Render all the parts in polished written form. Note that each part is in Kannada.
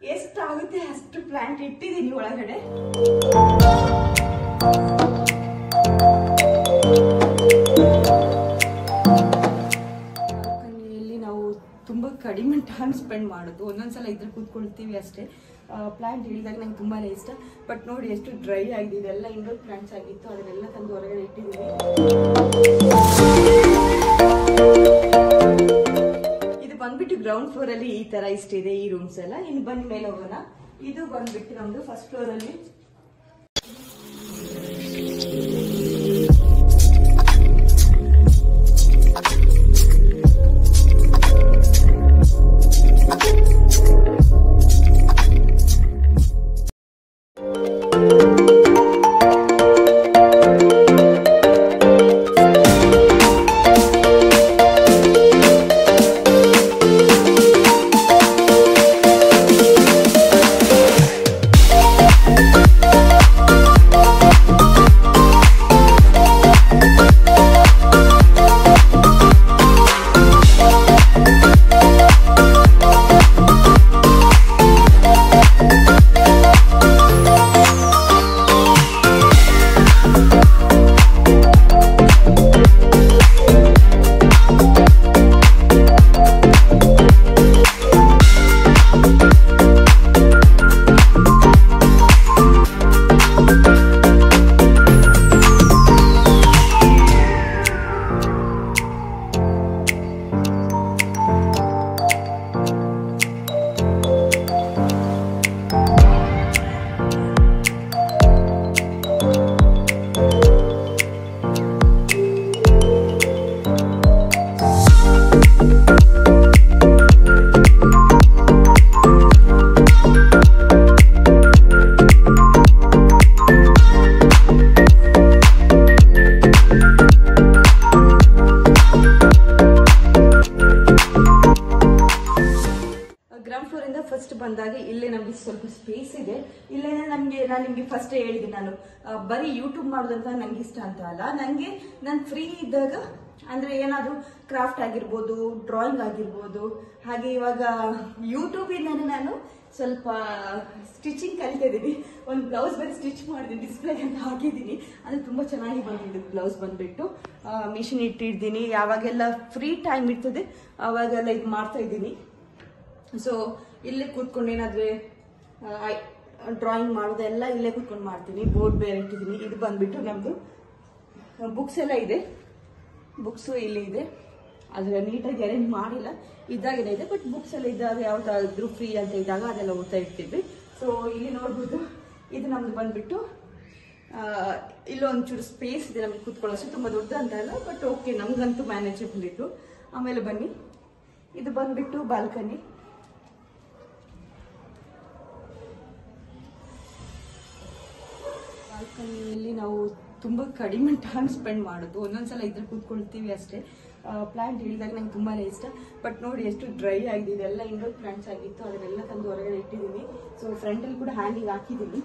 ಎಷ್ಟಾಗುತ್ತೆ ಅಷ್ಟು ಪ್ಲಾಂಟ್ ಇಟ್ಟಿದ್ದೀನಿ ಒಳಗಡೆ. ಬಾಲ್ಕನಿಯಲ್ಲಿ ನಾವು ತುಂಬಾ ಕಡಿಮೆ ಟೈಮ್ ಸ್ಪೆಂಡ್ ಮಾಡೋದು, ಒಂದೊಂದ್ಸಲ ಇದ್ರೆ ಕೂತ್ಕೊಳ್ತೀವಿ ಅಷ್ಟೇ. ಪ್ಲಾಂಟ್ ಇಳಿದಾಗ ನಂಗೆ ತುಂಬಾನೇ ಇಷ್ಟ. ಬಟ್ ನೋಡಿ ಎಷ್ಟು ಡ್ರೈ ಆಗಿದೆ, ಇದೆಲ್ಲ ಇಂಡೋರ್ ಪ್ಲಾಂಟ್ಸ್ ಆಗಿತ್ತು, ಅದನ್ನೆಲ್ಲ ತಂದು ಹೊರಗಡೆ ಇಟ್ಟಿದ್ದೀನಿ. ಇದು ಬಂದ್ಬಿಟ್ಟು ಗ್ರೌಂಡ್ ಫ್ಲೋರ್ ಅಲ್ಲಿ ಈ ತರ ಇಷ್ಟಿದೆ ಈ ರೂಮ್ಸ್ ಎಲ್ಲ. ಇನ್ನು ಬಂದ ಮೇಲೆ ಹೋಗೋಣ. ಇದು ಬಂದ್ಬಿಟ್ಟು ನಮ್ದು ಫಸ್ಟ್ ಫ್ಲೋರ್ ಅಲ್ಲಿ ಫಸ್ಟ್ ಬಂದಾಗ ಇಲ್ಲೇ ನಮ್ಗೆ ಸ್ವಲ್ಪ ಸ್ಪೇಸ್ ಇದೆ. ಇಲ್ಲೇ ನಾನು ನಿಮ್ಗೆ ಫಸ್ಟ್ ಹೇಳಿದೆ, ನಾನು ಬರೀ ಯೂಟ್ಯೂಬ್ ಮಾಡೋದಂತ ನಂಗೆ ಇಷ್ಟ ಅಂತ ಅಲ್ಲ, ನಂಗೆ ನಾನು ಫ್ರೀ ಇದ್ದಾಗ ಅಂದ್ರೆ ಏನಾದ್ರು ಕ್ರಾಫ್ಟ್ ಆಗಿರ್ಬೋದು, ಡ್ರಾಯಿಂಗ್ ಆಗಿರ್ಬೋದು, ಹಾಗೆ ಇವಾಗ ಯೂಟ್ಯೂಬಿಂದ ನಾನು ಸ್ವಲ್ಪ ಸ್ಟಿಚಿಂಗ್ ಕಲಿತಾ ಇದ್ದೀನಿ. ಒಂದು ಬ್ಲೌಸ್ ಬೇರೆ ಸ್ಟಿಚ್ ಮಾಡಿದ್ದೀನಿ, ಡಿಸ್ಪ್ಲೇ ಅಂತ ಹಾಕಿದ್ದೀನಿ. ಅದು ತುಂಬಾ ಚೆನ್ನಾಗಿ ಬಂದಿದೆ ಬ್ಲೌಸ್ ಬಂದ್ಬಿಟ್ಟು. ಮಿಷಿನ್ ಇಟ್ಟಿದ್ದೀನಿ, ಯಾವಾಗೆಲ್ಲ ಫ್ರೀ ಟೈಮ್ ಇರ್ತದೆ ಅವಾಗೆಲ್ಲ ಇದು ಮಾಡ್ತಾ ಇದ್ದೀನಿ. ಸೊ ಇಲ್ಲೇ ಕೂತ್ಕೊಂಡು ಏನಾದ್ರೆ ಡ್ರಾಯಿಂಗ್ ಮಾಡೋದೆಲ್ಲ ಇಲ್ಲೇ ಕೂತ್ಕೊಂಡು ಮಾಡ್ತೀನಿ. ಬೋರ್ಡ್ ಬೇರೆ ಇಟ್ಟಿದ್ದೀನಿ. ಇದು ಬಂದ್ಬಿಟ್ಟು ನಮ್ದು ಬುಕ್ಸ್ ಎಲ್ಲ ಇದೆ, ಬುಕ್ಸು ಇಲ್ಲಿ ಇದೆ. ಅದ್ರ ನೀಟಾಗಿ ಅರೇಂಜ್ ಮಾಡಿಲ್ಲ, ಇದಾಗಿದೆ ಇದೆ. ಬಟ್ ಬುಕ್ಸ್ ಎಲ್ಲ ಇದ್ದಾಗ ಯಾವ್ದಾದ್ರು ಫ್ರೀ ಅಂತ ಇದ್ದಾಗ ಅದೆಲ್ಲ ಓದ್ತಾ ಇರ್ತೀವಿ. ಸೊ ಇಲ್ಲಿ ನೋಡ್ಬೋದು, ಇದು ನಮ್ದು ಬಂದ್ಬಿಟ್ಟು ಇಲ್ಲೊಂಚೂರು ಸ್ಪೇಸ್ ಇದೆ ನಮ್ಗೆ ಕೂತ್ಕೊಳ್ಳೋಷ್ಟು. ತುಂಬಾ ದೊಡ್ಡ ಅಂತ ಅಲ್ಲ, ಬಟ್ ಓಕೆ, ನಮ್ಗಂತೂ ಮ್ಯಾನೇಜಬಲ್ ಇತ್ತು. ಆಮೇಲೆ ಬನ್ನಿ, ಇದು ಬಂದ್ಬಿಟ್ಟು ಬಾಲ್ಕನಿ. ಬಾಲ್ಕನಿಯಲ್ಲಿ ನಾವು ತುಂಬಾ ಕಡಿಮೆ ಟೈಮ್ ಸ್ಪೆಂಡ್ ಮಾಡೋದು, ಒಂದೊಂದ್ಸಲ ಇದ್ರೆ ಕೂತ್ಕೊಳ್ತೀವಿ ಅಷ್ಟೇ. ಪ್ಲಾಂಟ್ ಇಳಿದಾಗ ನಂಗೆ ತುಂಬಾನೇ ಇಷ್ಟ. ಬಟ್ ನೋಡಿ ಎಷ್ಟು ಡ್ರೈ ಆಗಿದೆ, ಇದೆಲ್ಲ ಇಂಡೋರ್ ಪ್ಲಾಂಟ್ಸ್ ಆಗಿತ್ತು, ಅದನ್ನೆಲ್ಲ ತಂದು ಹೊರಗಡೆ ಇಟ್ಟಿದ್ದೀನಿ. ಸೊ ಫ್ರಂಟ್ ಅಲ್ಲಿ ಕೂಡ ಹ್ಯಾಂಗಿಂಗ್ ಹಾಕಿದ್ದೀನಿ.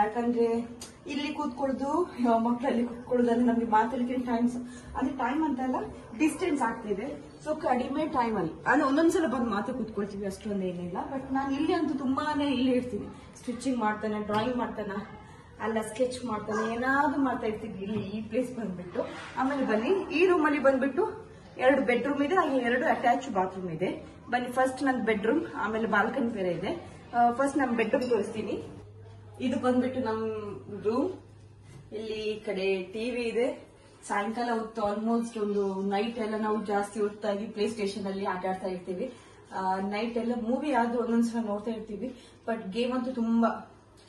ಯಾಕಂದ್ರೆ ಇಲ್ಲಿ ಕೂತ್ಕೊಳ್ಳೋದು, ಮಕ್ಕಳಲ್ಲಿ ಕೂತ್ಕೊಳ್ಳೋದು, ಅಂದ್ರೆ ನಮ್ಗೆ ಮಾತಾಡಲಿಕ್ಕೆ ಟೈಮ್ ಅಂತಲ್ಲ, ಡಿಸ್ಟೆನ್ಸ್ ಆಗ್ತಿದೆ. ಸೊ ಕಡಿಮೆ ಟೈಮ್ ಅಲ್ಲಿ ಅಂದ್ರೆ ಒಂದೊಂದ್ಸಲ ಬಂದು ಮಾತ್ರ ಕೂತ್ಕೊಳ್ತೀವಿ, ಅಷ್ಟೊಂದು ಏನಿಲ್ಲ. ಬಟ್ ನಾನು ಇಲ್ಲಿ ಅಂತೂ ತುಂಬಾನೇ ಇಲ್ಲೇ ಇರ್ತೀನಿ. ಸ್ಟಿಚಿಂಗ್ ಮಾಡ್ತಾನೆ, ಡ್ರಾಯಿಂಗ್ ಮಾಡ್ತಾನೆ, ಅಲ್ಲ ಸ್ಕೆಚ್ ಮಾಡ್ತಾನೆ, ಏನಾದ್ರು ಮಾಡ್ತಾ ಇರ್ತೀವಿ ಇಲ್ಲಿ ಈ ಪ್ಲೇಸ್ ಬಂದ್ಬಿಟ್ಟು. ಆಮೇಲೆ ಬನ್ನಿ, ಈ ರೂಮ್ ಅಲ್ಲಿ ಬಂದ್ಬಿಟ್ಟು 2 ಬೆಡ್ರೂಮ್ ಇದೆ, ಹಾಗೆ 2 ಅಟ್ಯಾಚ್ ಬಾತ್ರೂಮ್ ಇದೆ. ಬನ್ನಿ, ಫಸ್ಟ್ ನನ್ನ ಬೆಡ್ರೂಮ್, ಆಮೇಲೆ ಬಾಲ್ಕನಿ ಬೇರೆ ಇದೆ. ಫಸ್ಟ್ ನಮ್ಮ ಬೆಡ್ರೂಮ್ ತೋರಿಸ್ತೀನಿ. ಇದು ಬಂದ್ಬಿಟ್ಟು ನಮ್ ರೂಮ್. ಇಲ್ಲಿ ಈ ಕಡೆ ಟಿವಿ ಇದೆ. ಸಾಯಂಕಾಲ ಹೊತ್ತು ಆಲ್ಮೋಸ್ಟ್ ಒಂದು ನೈಟ್ ಎಲ್ಲ ನಾವು ಜಾಸ್ತಿ ಹೊತ್ತಾಗಿ ಪ್ಲೇ ಸ್ಟೇಷನ್ ಅಲ್ಲಿ ಆಟ ಆಡ್ತಾ ಇರ್ತೀವಿ. ನೈಟ್ ಎಲ್ಲ ಮೂವಿ ಆದ್ರೂ ಒಂದೊಂದ್ಸಲ ನೋಡ್ತಾ ಇರ್ತೀವಿ. ಬಟ್ ಗೇಮ್ ಅಂತೂ ತುಂಬಾ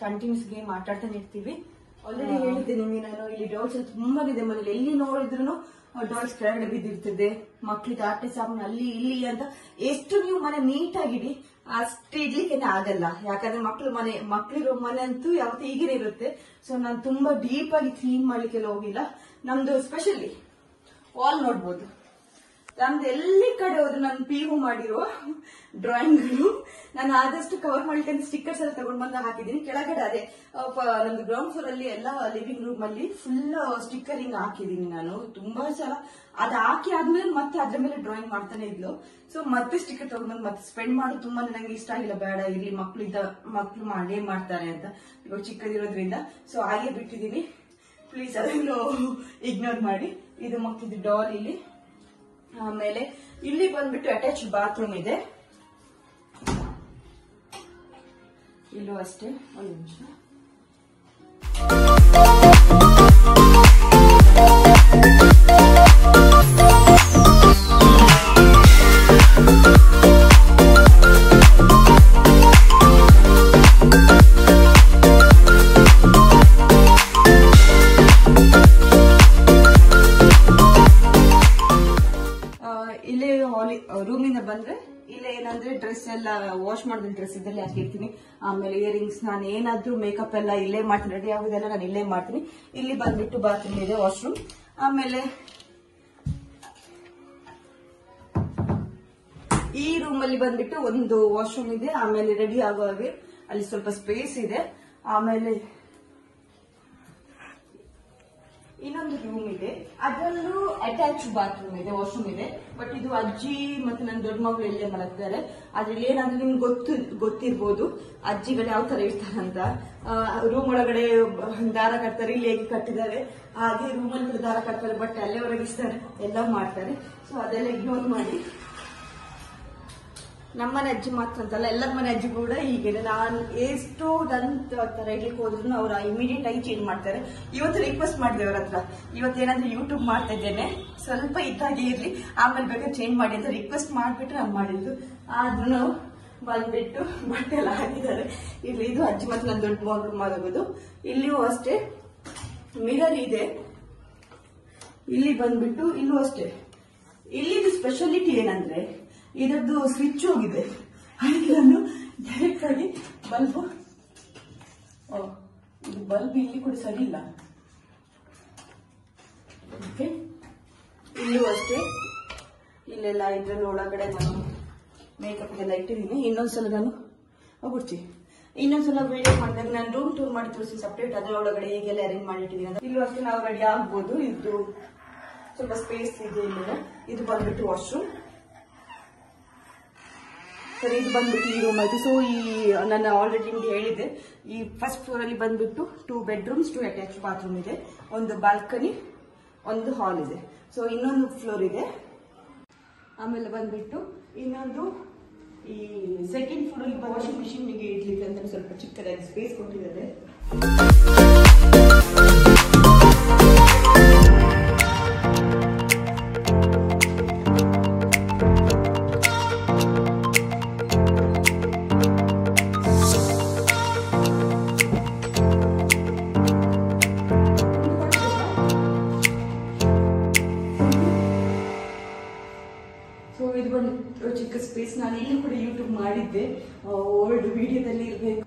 ಕಂಟಿನ್ಯೂಸ್ ಗೇಮ್ ಆಟಾಡ್ತಾನೆ ಇರ್ತೀವಿ. ಆಲ್ರೆಡಿ ಹೇಳಿದ್ದೆ ನಿಮಗೆ ನಾನು, ಇಲ್ಲಿ ಡಾಲ್ಸ್ ತುಂಬಾ ಇದೆ ಮನೇಲಿ. ಎಲ್ಲಿ ನೋಡಿದ್ರು ಡಾಲ್ಸ್ ಕೆಳಗಡೆ ಬಿದ್ದಿರ್ತದೆ. ಮಕ್ಳಿಗೆ ಆಟ ಸಾಮಾನು ಅಲ್ಲಿ ಇಲ್ಲಿ ಅಂತ ಎಷ್ಟು ನೀವು ಮನೆ ನೀಟಾಗಿಡಿ ಅಷ್ಟು ಇಡ್ಲಿಕ್ಕೆ ಆಗಲ್ಲ. ಯಾಕಂದ್ರೆ ಮಕ್ಳಿರೋ ಮನೆ ಅಂತೂ ಯಾವತ್ತೂ ಈಗೇನೆ ಇರುತ್ತೆ. ಸೊ ನಾನು ತುಂಬಾ ಡೀಪ್ ಆಗಿ ಕ್ಲೀನ್ ಮಾಡ್ಲಿಕ್ಕೆಲ್ಲ ಹೋಗಿಲ್ಲ. ನಮ್ದು ಸ್ಪೆಷಲಿ ವಾಲ್ ನೋಡ್ಬೋದು, ನಮ್ದು ಎಲ್ಲಿ ಕಡೆ ಹೋದ್ರು ನಾನು PU ಮಾಡಿರುವ ಡ್ರಾಯಿಂಗ್ಗಳು ನಾನು ಆದಷ್ಟು ಕವರ್ ಮಾಡ್ಲಿಕ್ಕೆ ಸ್ಟಿಕ್ಕರ್ಸ್ ಎಲ್ಲ ತಗೊಂಡ್ ಬಂದು ಹಾಕಿದ್ದೀನಿ. ಕೆಳಗಡೆ ಅದೇ ನಮ್ದು ಗ್ರೌಂಡ್ ಫ್ಲೋರ್ ಅಲ್ಲಿ ಎಲ್ಲ ಲಿವಿಂಗ್ ರೂಮ್ ಅಲ್ಲಿ ಫುಲ್ ಸ್ಟಿಕ್ಕರಿಂಗ್ ಹಾಕಿದೀನಿ ನಾನು ತುಂಬಾ ಸಲ. ಅದು ಹಾಕಿ ಆದ್ಮೇಲೆ ಮತ್ತೆ ಅದ್ರ ಮೇಲೆ ಡ್ರಾಯಿಂಗ್ ಮಾಡ್ತಾನೆ ಇದ್ಲು. ಸೊ ಮತ್ತೆ ಸ್ಟಿಕ್ಕರ್ ತಗೊಂಡ್ಬಂದು ಮತ್ತೆ ಸ್ಪೆಂಡ್ ಮಾಡೋದು ತುಂಬಾ ನಂಗೆ ಇಷ್ಟ ಆಗಿಲ್ಲ. ಬೇಡ ಇರ್ಲಿ, ಮಕ್ಳು ಮಾಡೇ ಮಾಡ್ತಾರೆ ಅಂತ ಇವಾಗ ಚಿಕ್ಕದಿರೋದ್ರಿಂದ. ಸೊ ಹಾಗೆ ಬಿಟ್ಟಿದೀನಿ, ಪ್ಲೀಸ್ ಅದನ್ನು ಇಗ್ನೋರ್ ಮಾಡಿ. ಇದು ಮಕ್ಳಿದ್ದು ಡಾಲ್ ಇಲ್ಲಿ. ಆಮೇಲೆ ಇಲ್ಲಿ ಬಂದ್ಬಿಟ್ಟು ಅಟ್ಯಾಚ್ ಬಾತ್ರೂಮ್ ಇದೆ. ಇಲ್ಲೂ ಅಷ್ಟೇ. ಒಂದು ನಿಮಿಷ. ಇಲ್ಲೇ ರೂಮಿಂದ ಬಂದ್ರೆ ಇಲ್ಲೇ ಏನಂದ್ರೆ ಡ್ರೆಸ್ ಎಲ್ಲ ವಾಶ್ ಮಾಡಿದ ಡ್ರೆಸ್ ಇದೆಲ್ಲ ಹಾಕಿರ್ತೀನಿ. ಆಮೇಲೆ ಇಯರಿಂಗ್ಸ್ ನಾನು ಏನಾದ್ರೂ ಮೇಕಪ್ ಎಲ್ಲ ಇಲ್ಲೇ ಮಾಡ್ತೀನಿ, ರೆಡಿ ಆಗೋದೆಲ್ಲ ನಾನು ಇಲ್ಲೇ ಮಾಡ್ತೀನಿ. ಇಲ್ಲಿ ಬಂದ್ಬಿಟ್ಟು ಬಾತ್ರೂಮ್ ಇದೆ, ವಾಶ್ರೂಮ್. ಆಮೇಲೆ ಈ ರೂಮ್ ಅಲ್ಲಿ ಬಂದ್ಬಿಟ್ಟು ಒಂದು ವಾಶ್ರೂಮ್ ಇದೆ. ಆಮೇಲೆ ರೆಡಿ ಆಗುವಾಗೆ ಅಲ್ಲಿ ಸ್ವಲ್ಪ ಸ್ಪೇಸ್ ಇದೆ. ಆಮೇಲೆ ಇನ್ನೊಂದು ರೂಮ್ ಇದೆ, ಅದರಲ್ಲೂ ಅಟ್ಯಾಚ್ ಬಾತ್ರೂಮ್ ಇದೆ, ವಾಶ್ರೂಮ್ ಇದೆ. ಬಟ್ ಇದು ಅಜ್ಜಿ ಮತ್ತೆ ನನ್ನ ದೊಡ್ಡ ಮಗಳು ಎಲ್ಲೇ ಮಲಗ್ತಾರೆ. ಅದ್ರಲ್ಲಿ ಏನಾದ್ರೂ ನಿಮ್ಗೆ ಗೊತ್ತಿರ್ಬೋದು ಅಜ್ಜಿಗಳು ಯಾವ ತರ ಇರ್ತಾರಂತ. ರೂಮ್ ಒಳಗಡೆ ದಾರ ಕಟ್ತಾರೆ, ಇಲ್ಲಿ ಹೇಗೆ ಕಟ್ಟಿದ್ದಾರೆ ಹಾಗೆ ರೂಮ್ ಅಲ್ಲಿ ದಾರ ಕಟ್ತಾರೆ, ಬಟ್ ಅಲ್ಲೇ ಹೊರಗಿಸ್ತಾರೆ, ಎಲ್ಲ ಮಾಡ್ತಾರೆ. ಸೊ ಅದೆಲ್ಲ ಇಗ್ನೋರ್ ಮಾಡಿ. ನಮ್ಮನೆ ಅಜ್ಜಿ ಮಾತ್ರ ಅಂತಲ್ಲ, ಎಲ್ಲರ ಮನೆ ಅಜ್ಜಿ ಕೂಡ ಹೀಗೆ. ನಾನು ಎಷ್ಟು ತರ ಇಡ್ಲಿಕ್ಕೆ ಹೋದ್ರು ಅವ್ರು ಇಮಿಡಿಯೇಟ್ ಆಗಿ ಚೇಂಜ್ ಮಾಡ್ತಾರೆ. ಇವತ್ತು ರಿಕ್ವೆಸ್ಟ್ ಮಾಡಿದೆ ಅವ್ರ ಹತ್ರ, ಇವತ್ತೇನಾದ್ರೂ ಯೂಟ್ಯೂಬ್ ಮಾಡ್ತಾ ಇದ್ದೇನೆ, ಸ್ವಲ್ಪ ಇದ್ದಾಗೆ ಇರ್ಲಿ, ಆಮೇಲೆ ಬೇಕಾದ್ರೆ ಚೇಂಜ್ ಮಾಡಿ ಅಂತ ರಿಕ್ವೆಸ್ಟ್ ಮಾಡ್ಬಿಟ್ಟು ನಾನು ಮಾಡಿದ್ದು. ಆದ್ರೂ ಬಂದ್ಬಿಟ್ಟು ಬಟ್ಟೆ ಎಲ್ಲ ಹಾಕಿದ್ದಾರೆ. ಇಲ್ಲಿ ಇದು ಅಜ್ಜಿ ಮತ್ತೆ ನನ್ನ ದೊಡ್ಡ ಮಗಳು ಮಲಗೋದು. ಇಲ್ಲಿಯೂ ಅಷ್ಟೇ ಮಿರರ್ ಇದೆ. ಇಲ್ಲಿ ಬಂದ್ಬಿಟ್ಟು ಇಲ್ಲೂ ಅಷ್ಟೇ. ಇಲ್ಲಿ ಸ್ಪೆಷಾಲಿಟಿ ಏನಂದ್ರೆ ಇದರದ್ದು ಸ್ವಿಚ್ ಹೋಗಿದೆ, ಅದಕ್ಕೆ ನಾನು ಡೈರೆಕ್ಟ್ ಆಗಿ ಬಲ್ಬ್, ಇದು ಬಲ್ಬ್ ಇಲ್ಲಿ ಕೂಡ ಸರಿ ಇಲ್ಲ. ಓಕೆ, ಇಲ್ಲೂ ಅಷ್ಟೇ. ಇಲ್ಲೆಲ್ಲ ಇದ್ರಲ್ಲಿ ಒಳಗಡೆ ನಾನು ಮೇಕಪ್ ಎಲ್ಲ ಇಟ್ಟಿದ್ದೀನಿ. ಇನ್ನೊಂದ್ಸಲ ನಾನು ಇನ್ನೊಂದ್ಸಲ ವಿಡಿಯೋ ಮಾಡಿದಾಗ ನಾನು ರೂಮ್ ಟೂರ್ ಮಾಡಿ ತೋರಿಸಿ ಸಪ್ರೇಟ್. ಅದರ ಒಳಗಡೆ ಹೇಗೆಲ್ಲ ಅರೇಂಜ್ ಮಾಡಿಟ್ಟಿದ್ದೀನಿ ಅಂತ. ಇಲ್ಲೂ ಅಷ್ಟೇ ನಾವು ರೆಡಿ ಆಗ್ಬೋದು. ಇದು ಸ್ವಲ್ಪ ಸ್ಪೇಸ್ ಇದೆ ಇಲ್ಲಿ. ಇದು ಬಂದ್ಬಿಟ್ಟು ವಾಶ್ರೂಮ್. ಸರಿ, ಇದು ಬಂದ್ಬಿಟ್ಟು ಈ ರೂಮ್ ಆಯ್ತು. ಸೊ ಈ ನಾನು ಆಲ್ರೆಡಿ ನಿಮ್ಗೆ ಹೇಳಿದ್ದೆ, ಈ ಫಸ್ಟ್ ಫ್ಲೋರ್ ಅಲ್ಲಿ ಬಂದ್ಬಿಟ್ಟು 2 ಬೆಡ್ರೂಮ್ಸ್ 2 ಅಟ್ಯಾಚ್ ಬಾತ್ರೂಮ್ ಇದೆ, ಒಂದು ಬಾಲ್ಕನಿ, ಒಂದು ಹಾಲ್ ಇದೆ. ಸೊ ಇನ್ನೊಂದು ಫ್ಲೋರ್ ಇದೆ. ಆಮೇಲೆ ಬಂದ್ಬಿಟ್ಟು ಇನ್ನೊಂದು ಈ ಸೆಕೆಂಡ್ ಫ್ಲೋರ್ ಅಲ್ಲಿ ವಾಷಿಂಗ್ ಮಿಷಿನ್ ಇಡ್ಲಿಕ್ಕೆ ಅಂತ ಸ್ವಲ್ಪ ಚಿಕ್ಕದಾಗಿ ಸ್ಪೇಸ್ ಕೊಟ್ಟಿದ್ದಾರೆ. ಚಿಕ್ಕ ಸ್ಪೇಸ್. ನಾನು ಇಲ್ಲಿ ಕೂಡ ಯೂಟ್ಯೂಬ್ ಮಾಡಿದ್ದೆ, ಓಲ್ಡ್ ವಿಡಿಯೋದಲ್ಲಿ ಇರಬೇಕು.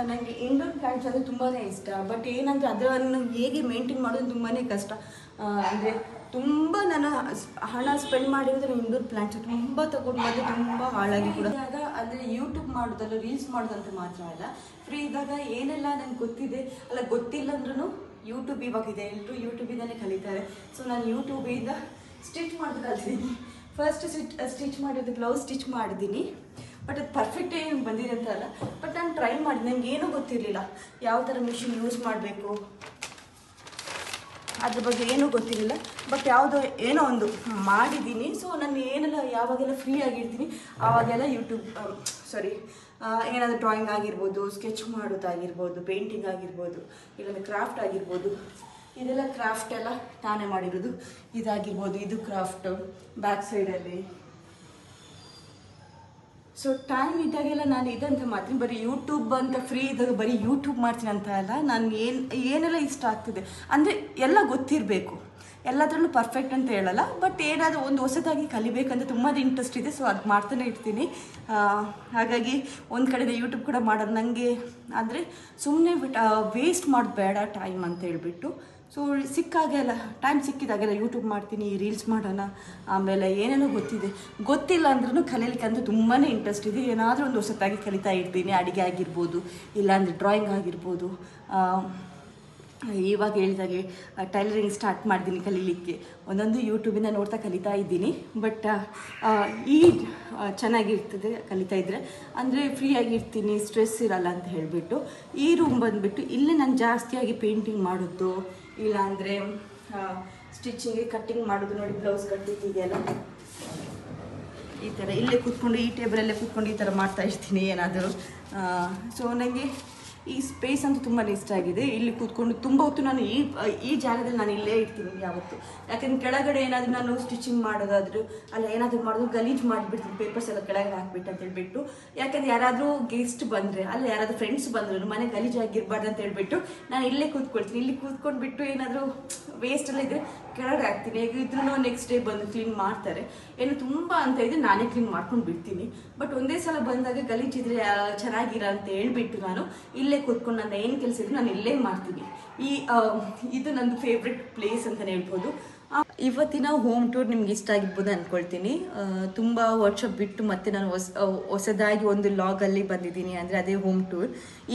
ನನಗೆ ಇಂಡೋರ್ ಪ್ಲಾಂಟ್ಸ್ ಅಂದರೆ ತುಂಬಾನೇ ಇಷ್ಟ. ಬಟ್ ಏನಂದ್ರೆ ಅದನ್ನು ಹೇಗೆ ಮೇಂಟೈನ್ ಮಾಡೋದು ತುಂಬಾನೇ ಕಷ್ಟ. ಅಂದರೆ ತುಂಬ ನಾನು ಹಣ ಸ್ಪೆಂಡ್ ಮಾಡಿರೋದ್ರೆ ಇಂಡೋರ್ ಪ್ಲಾಂಟ್ಸ್ ತುಂಬ ತಗೊಂಡು ಬಂದು ತುಂಬ ಹಾಳಾಗಿ ಕೂಡ. ಅಂದರೆ ಯೂಟ್ಯೂಬ್ ಮಾಡೋದಲ್ಲ, ರೀಲ್ಸ್ ಮಾಡೋದಂತ ಮಾತ್ರ ಅಲ್ಲ, ಫ್ರೀ ಇದ್ದಾಗ ಏನೆಲ್ಲ ನಂಗೆ ಗೊತ್ತಿದೆ ಅಲ್ಲ, ಗೊತ್ತಿಲ್ಲ ಅಂದ್ರೂ ಯೂಟ್ಯೂಬ್ ಇವಾಗಿದೆ, ಎಲ್ಲರೂ ಯೂಟ್ಯೂಬಿಂದಲೇ ಕಲಿತಾರೆ. ಸೊ ನಾನು ಯೂಟ್ಯೂಬಿಂದ ಸ್ಟಿಚ್ ಮಾಡೋದು ಕಲ್ತಿದ್ದೀನಿ. ಫಸ್ಟ್ ಸ್ಟಿಚ್ ಮಾಡಿದ್ದು ಬ್ಲೌಸ್ ಸ್ಟಿಚ್ ಮಾಡಿದ್ದೀನಿ. ಬಟ್ ಅದು ಪರ್ಫೆಕ್ಟ್ ಏನು ಬಂದಿದೆ ಅಂತ ಅಲ್ಲ, ಬಟ್ ನಾನು ಟ್ರೈ ಮಾಡಿ, ನನಗೆ ಏನೂ ಗೊತ್ತಿರಲಿಲ್ಲ ಯಾವ ಥರ ಮಿಷಿನ್ ಯೂಸ್ ಮಾಡಬೇಕು, ಅದ್ರ ಬಗ್ಗೆ ಏನೂ ಗೊತ್ತಿರಲಿಲ್ಲ. ಬಟ್ ಯಾವುದೋ ಏನೋ ಒಂದು ಮಾಡಿದ್ದೀನಿ. ಸೊ ನಾನು ಏನೆಲ್ಲ ಯಾವಾಗೆಲ್ಲ ಫ್ರೀ ಆಗಿರ್ತೀನಿ ಆವಾಗೆಲ್ಲ ಏನಾದರೂ ಡ್ರಾಯಿಂಗ್ ಆಗಿರ್ಬೋದು, ಸ್ಕೆಚ್ ಮಾಡೋದಾಗಿರ್ಬೋದು, ಪೇಂಟಿಂಗ್ ಆಗಿರ್ಬೋದು, ಇಲ್ಲಾಂದರೆ ಕ್ರಾಫ್ಟ್ ಆಗಿರ್ಬೋದು. ಇದೆಲ್ಲ ಕ್ರಾಫ್ಟ್ ಎಲ್ಲ ನಾನೇ ಮಾಡಿರೋದು. ಇದಾಗಿರ್ಬೋದು, ಇದು ಕ್ರಾಫ್ಟ್ ಬ್ಯಾಕ್ ಸೈಡಲ್ಲಿ. ಸೊ ಟೈಮ್ ಇದ್ದಾಗೆಲ್ಲ ನಾನು ಇದಂತ ಮಾಡ್ತೀನಿ. ಬರೀ ಯೂಟ್ಯೂಬ್ ಅಂತ ಫ್ರೀ ಇದ್ದಾಗ ಬರೀ ಯೂಟ್ಯೂಬ್ ಮಾಡ್ತೀನಿ ಅಂತ ಅಲ್ಲ. ನಾನು ಏನೆಲ್ಲ ಇಷ್ಟ ಆಗ್ತಿದೆ ಅಂದರೆ ಎಲ್ಲ ಗೊತ್ತಿರಬೇಕು. ಎಲ್ಲದರಲ್ಲೂ ಪರ್ಫೆಕ್ಟ್ ಅಂತ ಹೇಳಲ್ಲ, ಬಟ್ ಏನಾದರೂ ಒಂದು ಹೊಸದಾಗಿ ಕಲಿಬೇಕಂತ ತುಂಬ ಇಂಟ್ರೆಸ್ಟ್ ಇದೆ. ಸೊ ಅದು ಮಾಡ್ತಾನೆ ಇರ್ತೀನಿ. ಹಾಗಾಗಿ ಒಂದು ಕಡೆ ಯೂಟ್ಯೂಬ್ ಕೂಡ ಮಾಡೋದು ನನಗೆ. ಆದರೆ ಸುಮ್ಮನೆ ವೇಸ್ಟ್ ಮಾಡೋದು ಬೇಡ ಟೈಮ್ ಅಂತ ಹೇಳ್ಬಿಟ್ಟು. ಸೊ ಸಿಕ್ಕಾಗೆಲ್ಲ ಟೈಮ್ ಸಿಕ್ಕಿದಾಗೆಲ್ಲ ಯೂಟ್ಯೂಬ್ ಮಾಡ್ತೀನಿ, ರೀಲ್ಸ್ ಮಾಡೋಣ. ಆಮೇಲೆ ಏನೇನೋ ಗೊತ್ತಿಲ್ಲ ಅಂದ್ರೂ ಕಲೀಲಿಕ್ಕೆ ಅಂತೂ ತುಂಬಾ ಇಂಟ್ರೆಸ್ಟ್ ಇದೆ. ಏನಾದರೂ ಒಂದು ಹೊಸತಾಗಿ ಕಲಿತಾ ಇರ್ತೀನಿ. ಅಡುಗೆ ಆಗಿರ್ಬೋದು, ಇಲ್ಲಾಂದರೆ ಡ್ರಾಯಿಂಗ್ ಆಗಿರ್ಬೋದು. ಇವಾಗ ಹೇಳಿದಾಗೆ ಟೈಲರಿಂಗ್ ಸ್ಟಾರ್ಟ್ ಮಾಡಿದ್ದೀನಿ ಕಲೀಲಿಕ್ಕೆ. ಒಂದೊಂದು ಯೂಟ್ಯೂಬಿಂದ ನೋಡ್ತಾ ಕಲಿತಾ ಇದ್ದೀನಿ. ಬಟ್ ಚೆನ್ನಾಗಿರ್ತದೆ ಕಲಿತಾ ಇದ್ದರೆ. ಅಂದರೆ ಫ್ರೀಯಾಗಿರ್ತೀನಿ, ಸ್ಟ್ರೆಸ್ ಇರಲ್ಲ ಅಂತ ಹೇಳಿಬಿಟ್ಟು ಈ ರೂಮ್ ಬಂದುಬಿಟ್ಟು ಇಲ್ಲೇ ನಾನು ಜಾಸ್ತಿಯಾಗಿ ಪೇಂಟಿಂಗ್ ಮಾಡೋದು, ಇಲ್ಲಾಂದರೆ ಸ್ಟಿಚಿಂಗಿಗೆ ಕಟ್ಟಿಂಗ್ ಮಾಡೋದು. ನೋಡಿ ಬ್ಲೌಸ್ ಕಟ್ಟಿಂಗಿಗೆಲ್ಲ ಈ ಥರ ಇಲ್ಲೇ ಕೂತ್ಕೊಂಡು ಈ ಟೇಬಲಲ್ಲೇ ಕೂತ್ಕೊಂಡು ಈ ಥರ ಮಾಡ್ತಾ ಇರ್ತೀನಿ ಏನಾದರೂ. ಸೊ ನನಗೆ ಈ ಸ್ಪೇಸ್ ಅಂತೂ ತುಂಬಾ ಇಷ್ಟ ಆಗಿದೆ. ಇಲ್ಲಿ ಕೂತ್ಕೊಂಡು ತುಂಬ ಹೊತ್ತು ನಾನು ಈ ಜಾಗದಲ್ಲಿ ನಾನು ಇಲ್ಲೇ ಇರ್ತೀನಿ ಯಾವತ್ತು. ಯಾಕೆಂದ್ರೆ ಕೆಳಗಡೆ ಏನಾದರೂ ನಾನು ಸ್ಟಿಚಿಂಗ್ ಮಾಡೋದಾದರೂ ಅಲ್ಲ ಏನಾದರೂ ಮಾಡೋದು ಗಲೀಜು ಮಾಡಿಬಿಡ್ತೀನಿ, ಪೇಪರ್ಸ್ ಎಲ್ಲ ಕೆಳಗೆ ಹಾಕ್ಬಿಟ್ಟು ಅಂತ ಹೇಳ್ಬಿಟ್ಟು. ಯಾಕೆಂದ್ರೆ ಯಾರಾದರೂ ಗೆಸ್ಟ್ ಬಂದರೆ ಅಲ್ಲ ಯಾರಾದರೂ ಫ್ರೆಂಡ್ಸ್ ಬಂದರು ಮನೆ ಗಲೀಜು ಆಗಿರಬಾರ್ದು ಅಂತ ಹೇಳ್ಬಿಟ್ಟು ನಾನು ಇಲ್ಲೇ ಕೂತ್ಕೊಳ್ತೀನಿ. ಇಲ್ಲಿ ಕೂತ್ಕೊಂಡ್ಬಿಟ್ಟು ಏನಾದರೂ ವೇಸ್ಟ್ ಎಲ್ಲ ಇದ್ದರೆ ಕೆಳಗಡೆ ಹಾಕ್ತೀನಿ. ಈಗ ಇದ್ರೂ ನೆಕ್ಸ್ಟ್ ಡೇ ಬಂದು ಕ್ಲೀನ್ ಮಾಡ್ತಾರೆ. ಏನು ತುಂಬ ಅಂತ ಇದ್ರೆ ನಾನೇ ಕ್ಲೀನ್ ಮಾಡ್ಕೊಂಡು ಬಿಡ್ತೀನಿ. ಬಟ್ ಒಂದೇ ಸಲ ಬಂದಾಗ ಗಲೀಜಿದ್ರೆ ಚೆನ್ನಾಗಿರ ಅಂತ ಹೇಳ್ಬಿಟ್ಟು ನಾನು ಇಲ್ಲೇ ಕೂತ್ಕೊಂಡು ನನ್ನ ಏನು ಕೆಲಸ ಇದ್ರು ನಾನು ಇಲ್ಲೇ ಮಾಡ್ತೀನಿ. ಇದು ನಂದು ಫೇವ್ರೆಟ್ ಪ್ಲೇಸ್ ಅಂತಲೇ ಹೇಳ್ಬೋದು. ಇವತ್ತಿನ ಹೋಮ್ ಟೂರ್ ನಿಮ್ಗೆ ಇಷ್ಟ ಆಗಿರ್ಬೋದು ಅಂದ್ಕೊಳ್ತೀನಿ. ತುಂಬ ವರ್ಷ ಬಿಟ್ಟು ಮತ್ತೆ ನಾನು ಹೊಸದಾಗಿ ಒಂದು ಲಾಗಲ್ಲಿ ಬಂದಿದ್ದೀನಿ, ಅಂದರೆ ಅದೇ ಹೋಮ್ ಟೂರ್.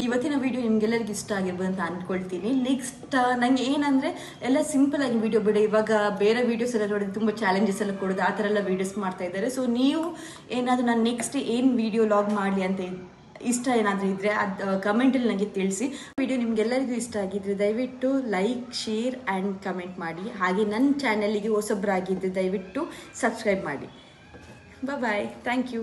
ಇವತ್ತಿನ ವಿಡಿಯೋ ನಿಮ್ಗೆಲ್ಲರಿಗೂ ಇಷ್ಟ ಆಗಿರ್ಬೋದು ಅಂತ ಅಂದ್ಕೊಳ್ತೀನಿ. ನೆಕ್ಸ್ಟ್ ನಂಗೆ ಏನಂದರೆ ಎಲ್ಲ ಸಿಂಪಲ್ ಆಗಿ ವಿಡಿಯೋ ಬಿಡಿ. ಇವಾಗ ಬೇರೆ ವೀಡಿಯೋಸ್ ಎಲ್ಲ ನೋಡಿದ್ರೆ ತುಂಬ ಚಾಲೆಂಜಸ್ ಎಲ್ಲ ಕೊಡೋದು ಆ ಥರ ಎಲ್ಲ ವೀಡಿಯೋಸ್ ಮಾಡ್ತಾ ಇದ್ದಾರೆ. ಸೊ ನೀವು ಏನಾದರೂ ನಾನು ನೆಕ್ಸ್ಟ್ ಏನು ವಿಡಿಯೋ ಲಾಗ್ ಮಾಡಲಿ ಅಂತ ಇಷ್ಟ ಏನಾದರೂ ಇದ್ದರೆ ಅದು ಕಮೆಂಟಲ್ಲಿ ನನಗೆ ತಿಳಿಸಿ. ವಿಡಿಯೋ ನಿಮಗೆಲ್ಲರಿಗೂ ಇಷ್ಟ ಆಗಿದ್ದರೆ ದಯವಿಟ್ಟು ಲೈಕ್, ಶೇರ್ ಆ್ಯಂಡ್ ಕಮೆಂಟ್ ಮಾಡಿ. ಹಾಗೆ ನನ್ನ ಚಾನಲಿಗೆ ಹೊಸಬ್ರಾಗಿದ್ದರೆ ದಯವಿಟ್ಟು ಸಬ್ಸ್ಕ್ರೈಬ್ ಮಾಡಿ. ಬಾಯ್, ಥ್ಯಾಂಕ್ ಯು.